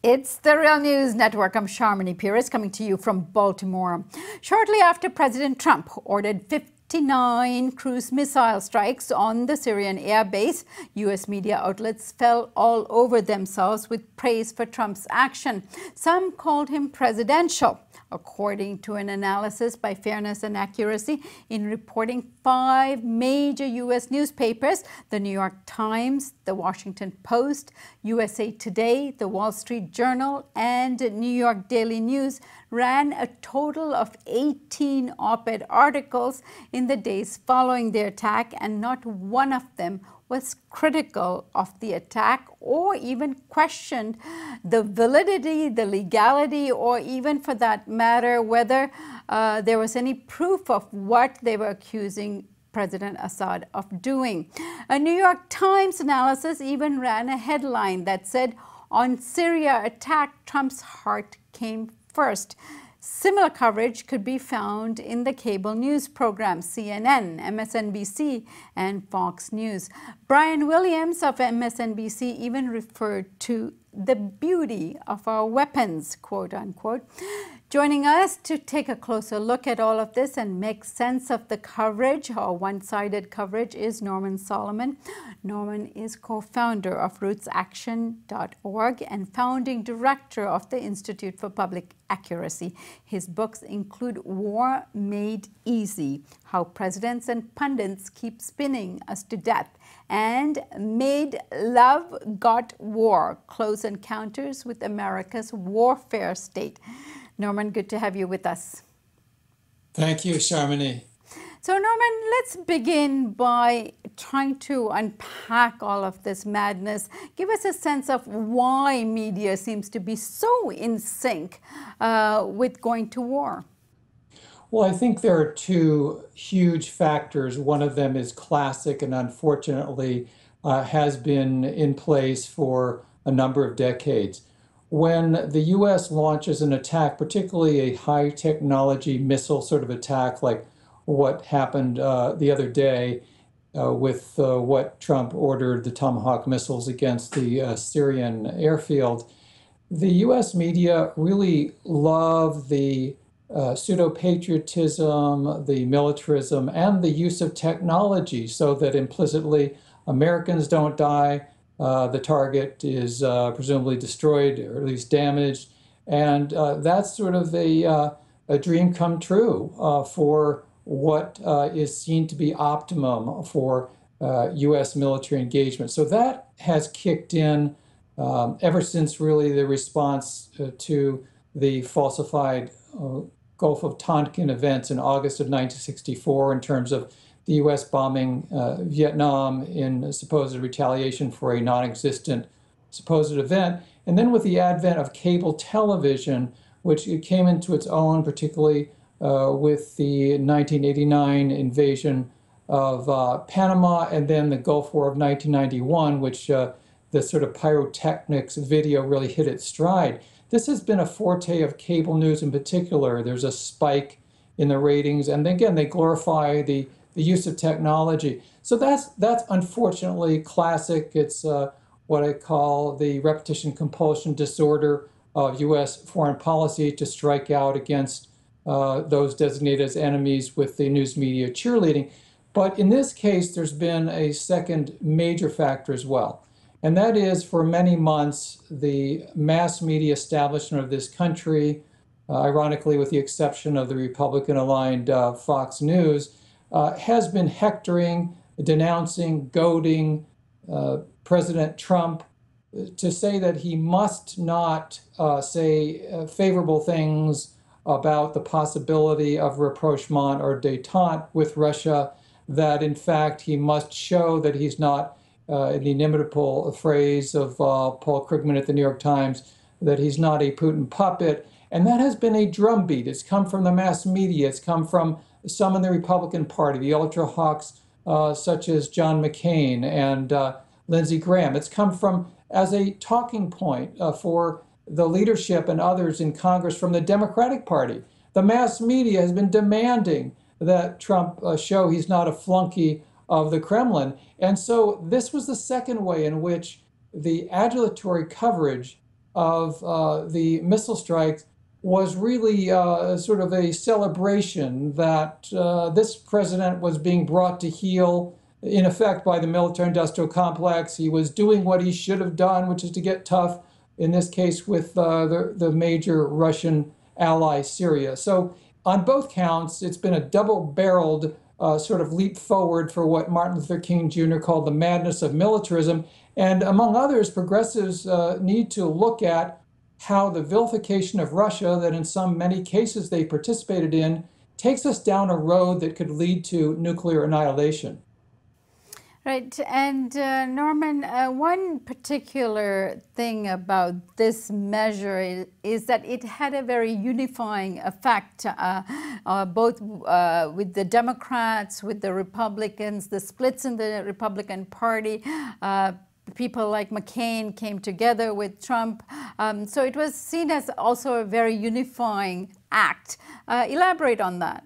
It's the Real News Network. I'm Sharmini Pires coming to you from Baltimore. Shortly after President Trump ordered 59 cruise missile strikes on the Syrian air base, U.S. media outlets fell all over themselves with praise for Trump's action. Some called him presidential. According to an analysis by Fairness and Accuracy in reporting 5 major U.S. newspapers, the New York Times, the Washington Post, USA Today, the Wall Street Journal, and New York Daily News ran a total of 18 op-ed articles in the days following the attack, and not one of them was critical of the attack or even questioned the validity, the legality, or even for that matter, whether there was any proof of what they were accusing President Assad of doing. A New York Times analysis even ran a headline that said, "On Syria attack, Trump's heart came first." Similar coverage could be found in the cable news programs CNN, MSNBC, and Fox News. Brian Williams of MSNBC even referred to the beauty of our weapons, quote unquote. Joining us to take a closer look at all of this and make sense of the coverage, or one-sided coverage, is Norman Solomon. Norman is co-founder of rootsaction.org and founding director of the Institute for Public Accuracy. His books include War Made Easy: How Presidents and Pundits Keep Spinning Us to Death, and Made Love Got War: Close Encounters with America's Warfare State. Norman, good to have you with us. Thank you, Sharmini. So Norman, let's begin by trying to unpack all of this madness. Give us a sense of why media seems to be so in sync with going to war. Well, I think there are 2 huge factors. One of them is classic and unfortunately has been in place for a number of decades. When the U.S. launches an attack, particularly a high technology missile sort of attack like what happened the other day with what Trump ordered, the Tomahawk missiles against the Syrian airfield, the U.S. media really love the pseudo-patriotism, the militarism, and the use of technology so that implicitly Americans don't die. The target is presumably destroyed or at least damaged. And that's sort of a dream come true for what is seen to be optimum for U.S. military engagement. So that has kicked in ever since really the response to the falsified Gulf of Tonkin events in August of 1964 in terms of the U.S. bombing Vietnam in supposed retaliation for a non-existent supposed event. And then with the advent of cable television, which it came into its own, particularly with the 1989 invasion of Panama, and then the Gulf War of 1991, which the sort of pyrotechnics video really hit its stride. This has been a forte of cable news in particular. There's a spike in the ratings, and again, they glorify the use of technology. So that's unfortunately classic. It's what I call the repetition compulsion disorder of U.S. foreign policy, to strike out against those designated as enemies with the news media cheerleading. But in this case, there's been a second major factor as well. And that is, for many months, the mass media establishment of this country, ironically with the exception of the Republican-aligned Fox News, has been hectoring, denouncing, goading President Trump to say that he must not say favorable things about the possibility of rapprochement or détente with Russia, that in fact he must show that he's not, in the inimitable phrase of Paul Krugman at the New York Times, that he's not a Putin puppet. And that has been a drumbeat. It's come from the mass media. It's come from some in the Republican Party, the ultra-hawks such as John McCain and Lindsey Graham. It's come from as a talking point for the leadership and others in Congress from the Democratic Party. The mass media has been demanding that Trump show he's not a flunky of the Kremlin. And so this was the second way in which the adulatory coverage of the missile strikes was really sort of a celebration that this president was being brought to heel, in effect, by the military-industrial complex. He was doing what he should have done, which is to get tough, in this case with the major Russian ally, Syria. So on both counts, it's been a double-barreled sort of leap forward for what Martin Luther King Jr. called the madness of militarism. And among others, progressives need to look at how the vilification of Russia, that in many cases they participated in, takes us down a road that could lead to nuclear annihilation. Right. And Norman, one particular thing about this measure is that it had a very unifying effect, both with the Democrats, with the Republicans, the splits in the Republican Party. People like McCain came together with Trump. So it was seen as also a very unifying act. Elaborate on that.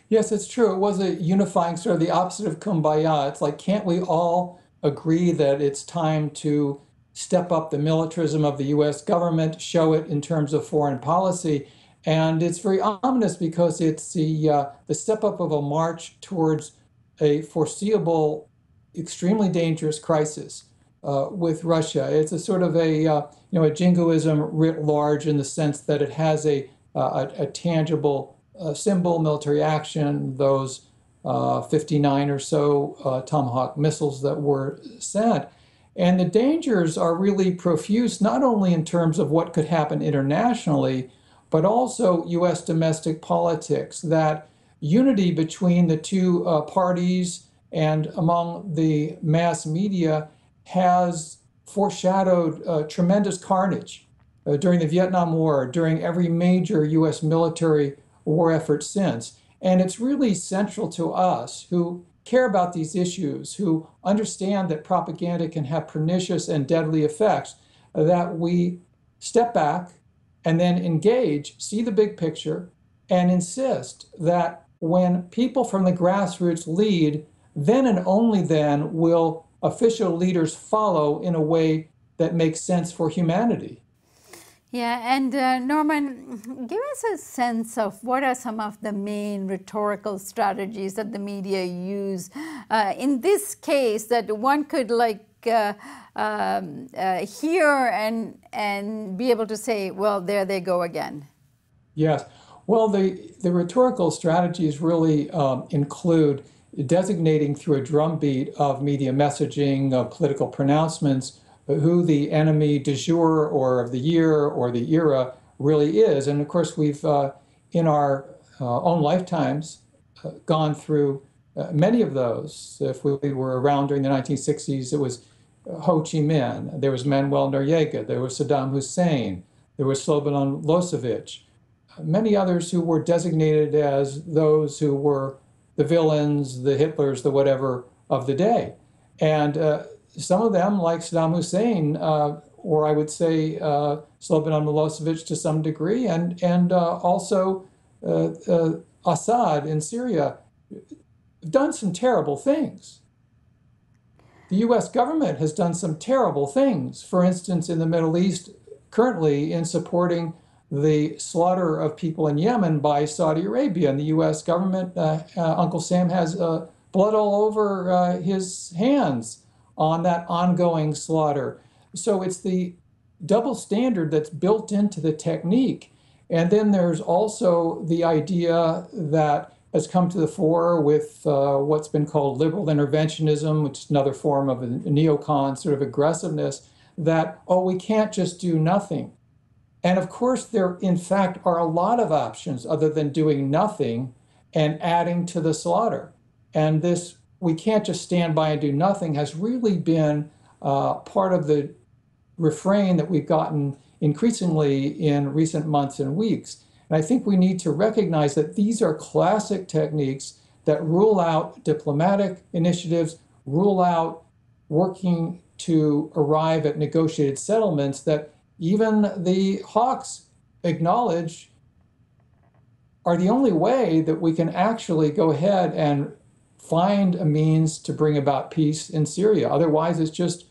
Yes, it's true. It was a unifying, sort of the opposite of kumbaya. It's like, can't we all agree that it's time to step up the militarism of the U.S. government, show it in terms of foreign policy? And it's very ominous because it's the step up of a march towards a foreseeable, extremely dangerous crisis with Russia. It's a sort of a jingoism writ large, in the sense that it has a tangible symbol, military action, those 59 or so Tomahawk missiles that were sent. And the dangers are really profuse, not only in terms of what could happen internationally, but also U.S. domestic politics, that unity between the two parties and among the mass media has foreshadowed tremendous carnage during the Vietnam War, during every major U.S. military war effort since. And it's really central to us who care about these issues, who understand that propaganda can have pernicious and deadly effects, that we step back and then engage, see the big picture, and insist that when people from the grassroots lead, then and only then will official leaders follow in a way that makes sense for humanity. Yeah, and Norman, give us a sense of what are some of the main rhetorical strategies that the media use in this case, that one could hear and be able to say, well, there they go again. Yes. Well, the rhetorical strategies really include designating through a drumbeat of media messaging, of political pronouncements, who the enemy du jour or of the year or the era really is. And of course, we've, in our own lifetimes, gone through many of those. If we were around during the 1960s, it was Ho Chi Minh, there was Manuel Noriega, there was Saddam Hussein, there was Slobodan Milosevic, many others who were designated as those who were the villains, the Hitlers, the whatever of the day. And some of them, like Saddam Hussein, or I would say Slobodan Milosevic to some degree, and also Assad in Syria, have done some terrible things. The U.S. government has done some terrible things, for instance, in the Middle East, currently in supporting the slaughter of people in Yemen by Saudi Arabia. And the U.S. government, Uncle Sam has blood all over his hands on that ongoing slaughter. So it's the double standard that's built into the technique. And then there's also the idea that has come to the fore with what's been called liberal interventionism, which is another form of a neocon sort of aggressiveness, that, oh, we can't just do nothing. And of course, there, in fact, are a lot of options other than doing nothing and adding to the slaughter. And this, we can't just stand by and do nothing, has really been part of the refrain that we've gotten increasingly in recent months and weeks. And I think we need to recognize that these are classic techniques that rule out diplomatic initiatives, rule out working to arrive at negotiated settlements that even the hawks acknowledge are the only way that we can actually go ahead and find a means to bring about peace in Syria. Otherwise, it's just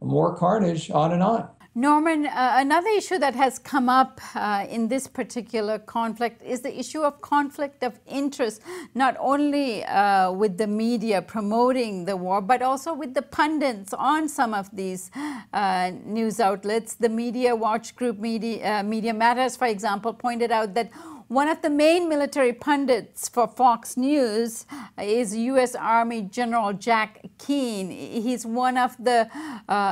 more carnage on and on. Norman, another issue that has come up in this particular conflict is the issue of conflict of interest, not only with the media promoting the war, but also with the pundits on some of these news outlets. The Media Watch Group, Media Matters, for example, pointed out that one of the main military pundits for Fox News is U.S. Army General Jack Keane. He's one of the,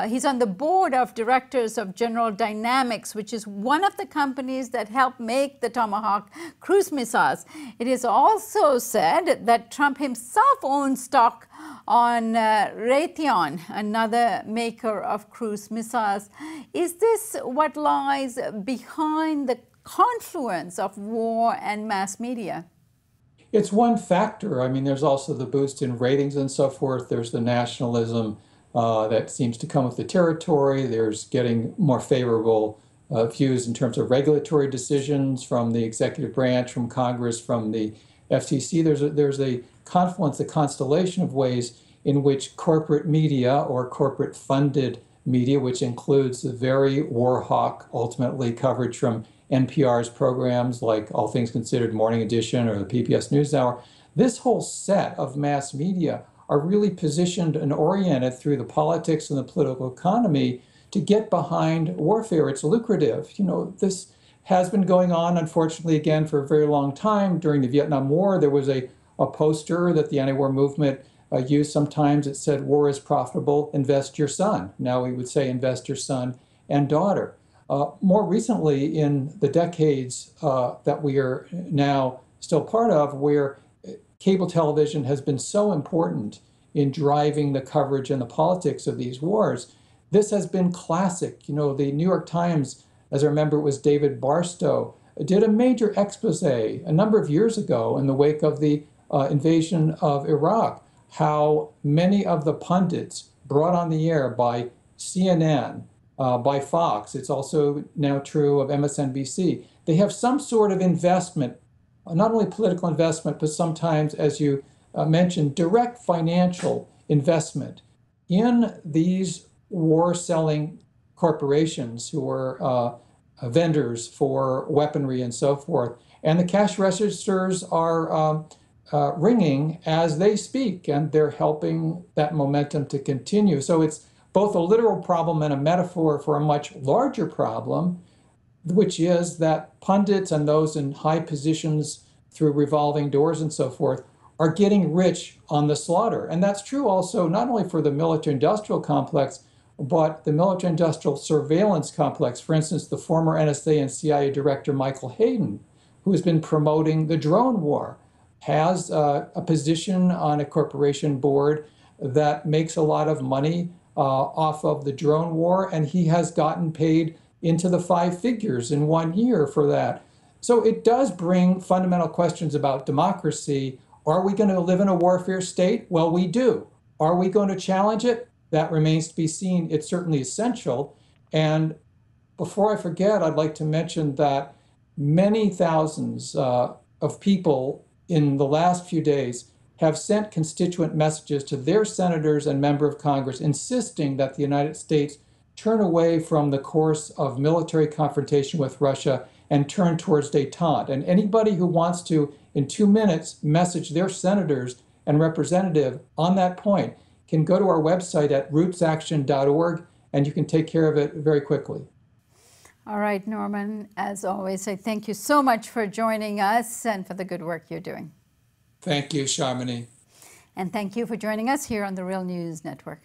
he's on the board of directors of General Dynamics, which is one of the companies that helped make the Tomahawk cruise missiles. It is also said that Trump himself owns stock on Raytheon, another maker of cruise missiles. Is this what lies behind the confluence of war and mass media? It's one factor. I mean, there's also the boost in ratings and so forth. There's the nationalism that seems to come with the territory. There's getting more favorable views in terms of regulatory decisions from the executive branch, from Congress, from the FTC. There's a confluence, a constellation of ways in which corporate media or corporate funded media, which includes the very war hawk, ultimately coverage from NPR's programs like All Things Considered Morning Edition or the PBS NewsHour, this whole set of mass media are really positioned and oriented through the politics and the political economy to get behind warfare. It's lucrative. You know, this has been going on, unfortunately, again, for a very long time. During the Vietnam War, there was a poster that the anti-war movement used sometimes. It said, "War is profitable, invest your son." Now we would say, invest your son and daughter. More recently, in the decades that we are now still part of, where cable television has been so important in driving the coverage and the politics of these wars, this has been classic. You know, the New York Times, as I remember, it was David Barstow, did a major expose a number of years ago in the wake of the invasion of Iraq, how many of the pundits brought on the air by CNN, by Fox, it's also now true of MSNBC, they have some sort of investment, not only political investment, but sometimes, as you mentioned, direct financial investment in these war-selling corporations who are vendors for weaponry and so forth. And the cash registers are ringing as they speak, and they're helping that momentum to continue. So it's both a literal problem and a metaphor for a much larger problem, which is that pundits and those in high positions through revolving doors and so forth are getting rich on the slaughter. And that's true also not only for the military-industrial complex, but the military-industrial surveillance complex. For instance, the former NSA and CIA director Michael Hayden, who has been promoting the drone war, has a position on a corporation board that makes a lot of money off of the drone war, and he has gotten paid into the 5 figures in 1 year for that. So it does bring fundamental questions about democracy. Are we going to live in a warfare state? Well, we do. Are we going to challenge it? That remains to be seen. It's certainly essential. And before I forget, I'd like to mention that many thousands of people in the last few days have sent constituent messages to their senators and members of Congress insisting that the United States turn away from the course of military confrontation with Russia and turn towards détente. And anybody who wants to, in 2 minutes, message their senators and representative on that point can go to our website at rootsaction.org, and you can take care of it very quickly. All right, Norman, as always, I thank you so much for joining us and for the good work you're doing. Thank you, Sharmini. And thank you for joining us here on the Real News Network.